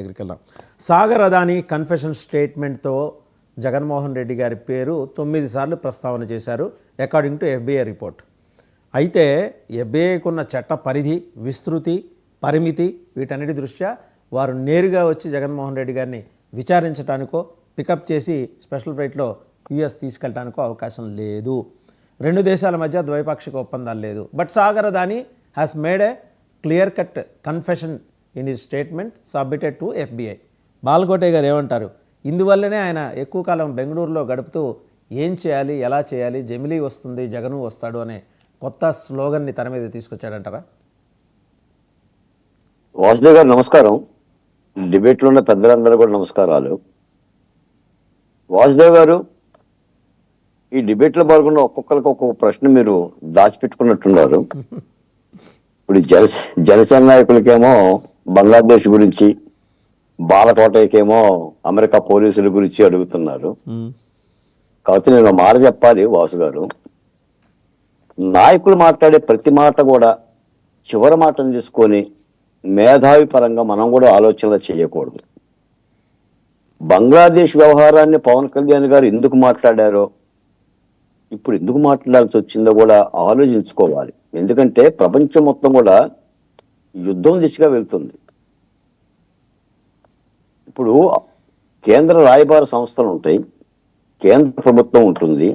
దగ్గరికి వెళ్దాం. సాగర్ అదానీ కన్ఫెషన్ స్టేట్మెంట్తో జగన్మోహన్ రెడ్డి గారి పేరు 9 సార్లు ప్రస్తావన చేశారు అకార్డింగ్ టు ఎఫ్బిఐ రిపోర్ట్. అయితే ఎఫ్బిఐకున్న చట్ట పరిధి, విస్తృతి, పరిమితి వీటన్నిటి దృష్ట్యా వారు నేరుగా వచ్చి జగన్మోహన్ రెడ్డి గారిని విచారించడానికో పికప్ చేసి స్పెషల్ ఫ్లైట్లో యుఎస్ తీసుకెళ్ళడానికో అవకాశం లేదు. రెండు దేశాల మధ్య ద్వైపాక్షిక ఒప్పందాలు లేదు. But Sagar Adani has made a clear cut confession in his statement submitted to FBI. బాలకోటే గారు ఏమంటారు? ఇందువల్లనే ఆయన ఎక్కువ కాలం బెంగళూరులో గడుపుతూ ఏం చేయాలి, ఎలా చేయాలి, జమిలీ వస్తుంది, జగను వస్తాడు అనే కొత్త స్లోగన్ని తన మీద తీసుకొచ్చాడంటారా? వాసుదేవ్ గారు నమస్కారం. డిబేట్లో ఉన్న పెద్దలందరూ కూడా నమస్కారాలు. వాసుదేవ్ గారు, ఈ డిబేట్లో పాల్గొన్న ఒక్కొక్కరికి ఒక్కొక్క ప్రశ్న మీరు దాచిపెట్టుకున్నట్టున్నారు. ఇప్పుడు జనసేన నాయకులకేమో బంగ్లాదేశ్ గురించి, బాలకోటయ్యకేమో అమెరికా పోలీసుల గురించి అడుగుతున్నారు. కాబట్టి నేను మాట చెప్పాలి వాసు గారు, నాయకులు మాట్లాడే ప్రతి మాట కూడా చివరి మాటను తీసుకొని మేధావి పరంగా మనం కూడా ఆలోచనలు చేయకూడదు. బంగ్లాదేశ్ వ్యవహారాన్ని పవన్ కళ్యాణ్ గారు ఎందుకు మాట్లాడారో, ఇప్పుడు ఎందుకు మాట్లాడాల్సి వచ్చిందో కూడా ఆలోచించుకోవాలి. ఎందుకంటే ప్రపంచం మొత్తం కూడా యుద్ధం దిశగా వెళ్తుంది. ఇప్పుడు కేంద్ర రాయబార సంస్థలు ఉంటాయి, కేంద్ర ప్రభుత్వం ఉంటుంది.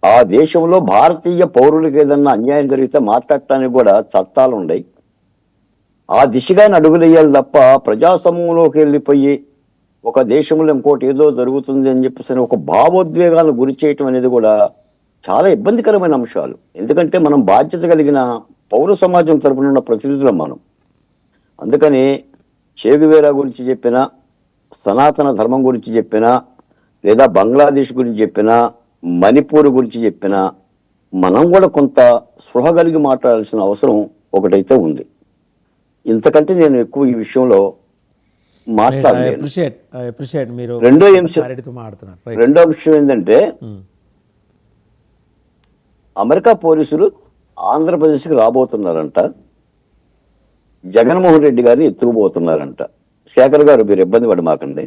ఆ దేశంలో భారతీయ పౌరులకు ఏదన్నా అన్యాయం జరిగితే మాట్లాడటానికి కూడా చట్టాలు ఉన్నాయి. ఆ దిశగానే అడుగులేయాలి తప్ప ప్రజాసమూహంలోకి వెళ్ళిపోయి ఒక దేశంలో ఇంకోటి ఏదో జరుగుతుంది అని చెప్పేసి ఒక భావోద్వేగాలను గురి చేయటం అనేది కూడా చాలా ఇబ్బందికరమైన అంశాలు. ఎందుకంటే మనం బాధ్యత కలిగిన పౌర సమాజం తరపున ఉన్న ప్రతినిధులం మనం. అందుకని చేగువేరా గురించి చెప్పినా, సనాతన ధర్మం గురించి చెప్పినా, లేదా బంగ్లాదేశ్ గురించి చెప్పినా, మణిపూర్ గురించి చెప్పినా మనం కూడా కొంత స్పృహ కలిగి మాట్లాడాల్సిన అవసరం ఒకటైతే ఉంది. ఇంతకంటే నేను ఎక్కువ ఈ విషయంలో మాట్లాడలేదు. రెండో విషయం ఏంటంటే, అమెరికా పోలీసులు ఆంధ్రప్రదేశ్కి రాబోతున్నారంట, జగన్మోహన్ రెడ్డి గారిని ఎత్తుకుపోతున్నారంట. శేఖర్ గారు, మీరు ఇబ్బంది పడమాకండి.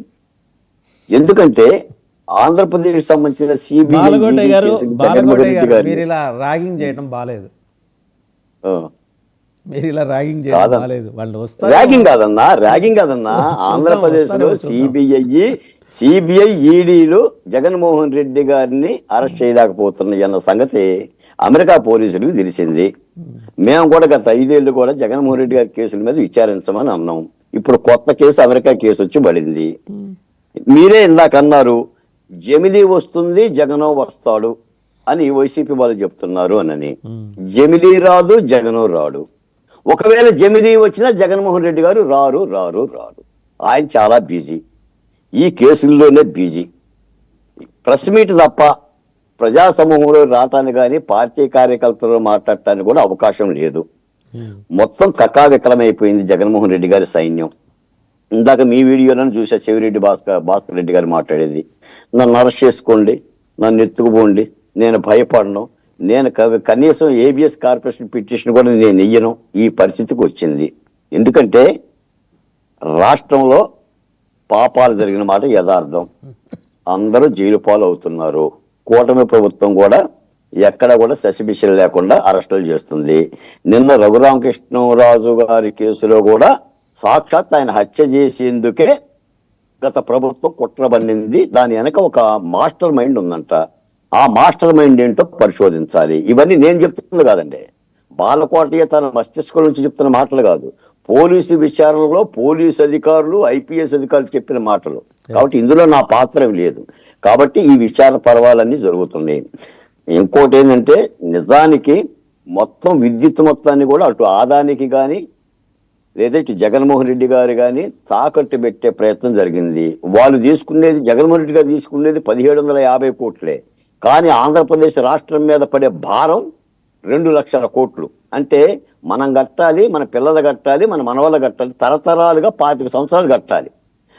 ఎందుకంటే ఆంధ్రప్రదేశ్ సంబంధించిన సిబిఐ ర్యాగింగ్ చేయడం బాలేదు. ర్యాగింగ్ కాదన్నా, ఆంధ్రప్రదేశ్ లో సిబిఐ ఈడీలు జగన్మోహన్ రెడ్డి గారిని అరెస్ట్ చేయలేకపోతున్నాయి అన్న సంగతి అమెరికా పోలీసులకు తెలిసింది. మేము కూడా గత 5 ఏళ్ళు కూడా జగన్మోహన్ రెడ్డి గారి కేసుల మీద విచారించమని అన్నాం. ఇప్పుడు కొత్త కేసు, అమెరికా కేసు వచ్చి పడింది. మీరే ఇందాక అన్నారు, జమిలీ వస్తుంది, జగనో వస్తాడు అని వైసీపీ వాళ్ళు చెప్తున్నారు అని. జమిలీ రాదు, జగను రాడు. ఒకవేళ జమిలీ వచ్చినా జగన్మోహన్ రెడ్డి గారు రారు. ఆయన చాలా బిజీ, ఈ కేసుల్లోనే బిజీ. ప్రెస్ మీట్ తప్ప ప్రజా సమూహంలో రావటానికి కానీ పార్టీ కార్యకర్తలు మాట్లాడటానికి కూడా అవకాశం లేదు. మొత్తం కకావికలమైపోయింది జగన్మోహన్ రెడ్డి గారి సైన్యం. ఇందాక మీ వీడియోలను చూసా, చెవిరెడ్డి భాస్కర్ రెడ్డి గారు మాట్లాడేది, నన్ను అరెస్ట్ చేసుకోండి, నన్ను ఎత్తుకుపోండి, నేను భయపడను, నేను కనీసం ఏబిఎస్ కార్పొరేషన్ పిటిషన్ కూడా నేను వెయ్యను, ఈ పరిస్థితికి వచ్చింది. ఎందుకంటే రాష్ట్రంలో పాపాలు జరిగిన మాట యథార్థం. అందరూ జైలు పాలు అవుతున్నారు. కూటమి ప్రభుత్వం కూడా ఎక్కడ కూడా ససిబిషన్ లేకుండా అరెస్టులు చేస్తుంది. నిన్న రఘురామకృష్ణరాజు గారి కేసులో కూడా సాక్షాత్ ఆయన హత్య చేసేందుకే గత ప్రభుత్వం కుట్ర పన్నింది. దాని వెనక ఒక మాస్టర్ మైండ్ ఉందంట. ఆ మాస్టర్ మైండ్ ఏంటో పరిశోధించాలి. ఇవన్నీ నేను చెప్తుంది కాదండి, బాలకోటయ్య తన మస్తిష్కం నుంచి చెప్తున్న మాటలు కాదు, పోలీసు విచారణలో పోలీసు అధికారులు, ఐపీఎస్ అధికారులు చెప్పిన మాటలు. కాబట్టి ఇందులో నా పాత్ర లేదు. కాబట్టి ఈ విచారణ పర్వాలన్నీ జరుగుతున్నాయి. ఇంకోటి ఏంటంటే, నిజానికి మొత్తం విద్యుత్ మొత్తాన్ని కూడా అటు ఆదానికి కానీ లేదా ఇటు జగన్మోహన్ రెడ్డి గారు కానీ తాకట్టు పెట్టే ప్రయత్నం జరిగింది. వాళ్ళు తీసుకునేది, జగన్మోహన్ రెడ్డి గారు తీసుకునేది 1750 కోట్లే. కానీ ఆంధ్రప్రదేశ్ రాష్ట్రం మీద పడే భారం 2 లక్షల కోట్లు. అంటే మనం కట్టాలి, మన పిల్లలు కట్టాలి, మన మనవలు కట్టాలి, తరతరాలుగా 25 సంవత్సరాలు కట్టాలి.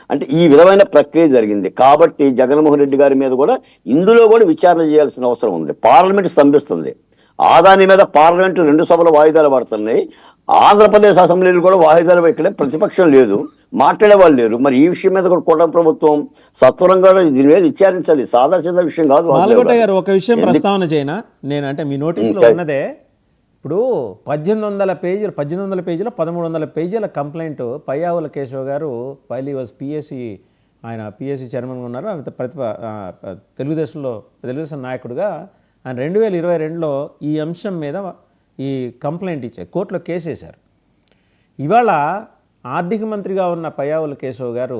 అంటే ఈ విధమైన ప్రక్రియ జరిగింది. కాబట్టి జగన్మోహన్ రెడ్డి గారి మీద కూడా ఇందులో కూడా విచారణ చేయాల్సిన అవసరం ఉంది. పార్లమెంట్ స్తంభిస్తుంది. ఆదాని మీద పార్లమెంటు 2 సభలు వాయిదాలు పడుతున్నాయి. ఆంధ్రప్రదేశ్ అసెంబ్లీలు కూడా వాయిదాలు పెట్టడం ప్రతిపక్షం లేదు. మాట్లాడే వాళ్ళు లేరు. మరి ఈ విషయం మీద కూడా కూటమి ప్రభుత్వం సత్వరంగా దీని మీద విచారించాలి. సాదాసీదా విషయం కాదు. మాలగొట్ట గారు ఒక విషయం ప్రస్తావన చేయనా, నేను అంటే మీ నోటీస్లో ఉన్నదే, ఇప్పుడు 1800 పేజీలు 1300 పేజీల కంప్లైంట్ పయ్యావుల కేశవ్ గారు వైల్ వాజ్ పిఎస్సి, ఆయన పిఎస్సి చైర్మన్గా ఉన్నారు, ఆయన తెలుగుదేశం నాయకుడిగా ఆయన 2022లో ఈ అంశం మీద ఈ కంప్లైంట్ ఇచ్చారు, కోర్టులో కేసు వేశారు. ఇవాళ ఆర్థిక మంత్రిగా ఉన్న పయ్యావుల కేశవ్ గారు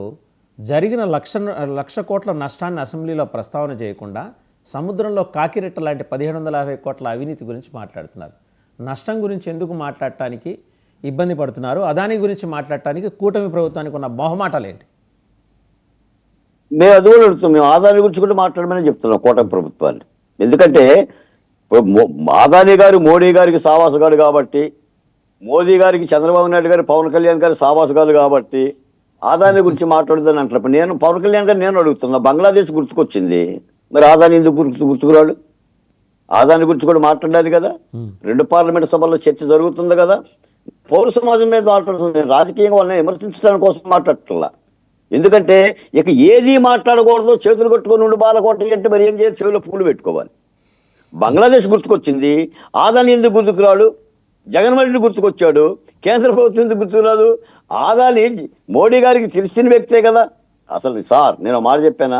జరిగిన 1,00,00,000 కోట్ల నష్టాన్ని అసెంబ్లీలో ప్రస్తావన చేయకుండా సముద్రంలో కాకిరెట్ట లాంటి 1750 కోట్ల అవినీతి గురించి మాట్లాడుతున్నారు. నష్టం గురించి ఎందుకు మాట్లాడటానికి ఇబ్బంది పడుతున్నారు? అదాని గురించి మాట్లాడటానికి కూటమి ప్రభుత్వానికి ఉన్న మొహమాటాలు ఏంటి? మేము అది కూడా అడుగుతాం. మేము ఆదాని గురించి కూడా మాట్లాడమని చెప్తున్నాం కూటమి ప్రభుత్వాన్ని. ఎందుకంటే ఆదాని గారు మోడీ గారికి సావాసగాడు కాబట్టి, మోదీ గారికి చంద్రబాబు నాయుడు గారు పవన్ కళ్యాణ్ గారు సావాసగాలు కాబట్టి ఆదాని గురించి మాట్లాడుదని అంటున్నప్పుడు నేను పవన్ కళ్యాణ్ గారు నేను అడుగుతున్నా, బంగ్లాదేశ్ గుర్తుకొచ్చింది, మరి ఆదాని ఎందుకు గుర్తుకురాడు? ఆదాని గురించి కూడా మాట్లాడాలి కదా. 2 పార్లమెంట్ సభల్లో చర్చ జరుగుతుంది కదా. పౌర సమాజం మీద మాట్లాడుతుంది, రాజకీయంగా వాళ్ళని విమర్శించడానికి కోసం మాట్లాడట్లా. ఎందుకంటే ఇక ఏది మాట్లాడకూడదు, చేతులు కట్టుకొని ఉండి బాలకోట అంటే మరి ఏం చేయాలి? చెవిలో పూలు పెట్టుకోవాలి. బంగ్లాదేశ్ గుర్తుకొచ్చింది, ఆదాని ఎందుకు గుర్తుకురాడు? జగన్మోహన్ రెడ్డి గుర్తుకొచ్చాడు, కేంద్ర ప్రభుత్వం ఎందుకు గుర్తుకురాదు? ఆదాని మోడీ గారికి తెలిసిన వ్యక్తే కదా. అసలు సార్ నేను మాట చెప్పానా,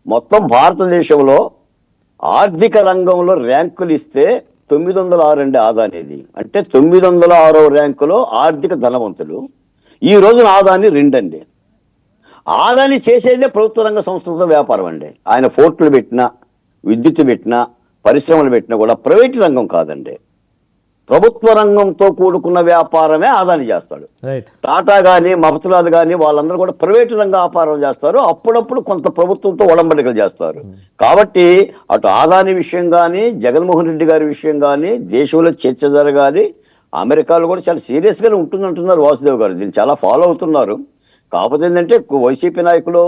మొత్తం భారతదేశంలో ఆర్థిక రంగంలో ర్యాంకులు ఇస్తే 906 అండి ఆదానిది. అంటే 906వ ర్యాంకులో ఆర్థిక ధనవంతులు. ఈ రోజున ఆదాని 2 అండి. ఆదాని చేసేదే ప్రభుత్వ రంగ సంస్థలతో వ్యాపారం అండి. ఆయన పోర్టులు పెట్టినా, విద్యుత్ పెట్టినా, పరిశ్రమలు పెట్టినా కూడా ప్రైవేట్ రంగం కాదండి, ప్రభుత్వ రంగంతో కూడుకున్న వ్యాపారమే ఆదాని చేస్తాడు. టాటా కానీ మఫతలాల్ కానీ వాళ్ళందరూ కూడా ప్రైవేటు రంగ వ్యాపారం చేస్తారు. అప్పుడప్పుడు కొంత ప్రభుత్వంతో ఒడంబడికలు చేస్తారు. కాబట్టి అటు ఆదాని విషయం కానీ, జగన్మోహన్ రెడ్డి గారి విషయం కానీ దేశంలో చర్చ జరగాలి. అమెరికాలో కూడా చాలా సీరియస్గానే ఉంటుందంటున్నారు వాసుదేవ్ గారు, దీన్ని చాలా ఫాలో అవుతున్నారు. కాకపోతే ఏంటంటే వైసీపీ నాయకులు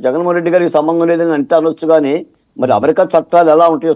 జగన్మోహన్ రెడ్డి గారికి సంబంధం లేదని అంటే అనొచ్చు, కానీ మరి అమెరికా చట్టాలు ఎలా ఉంటాయో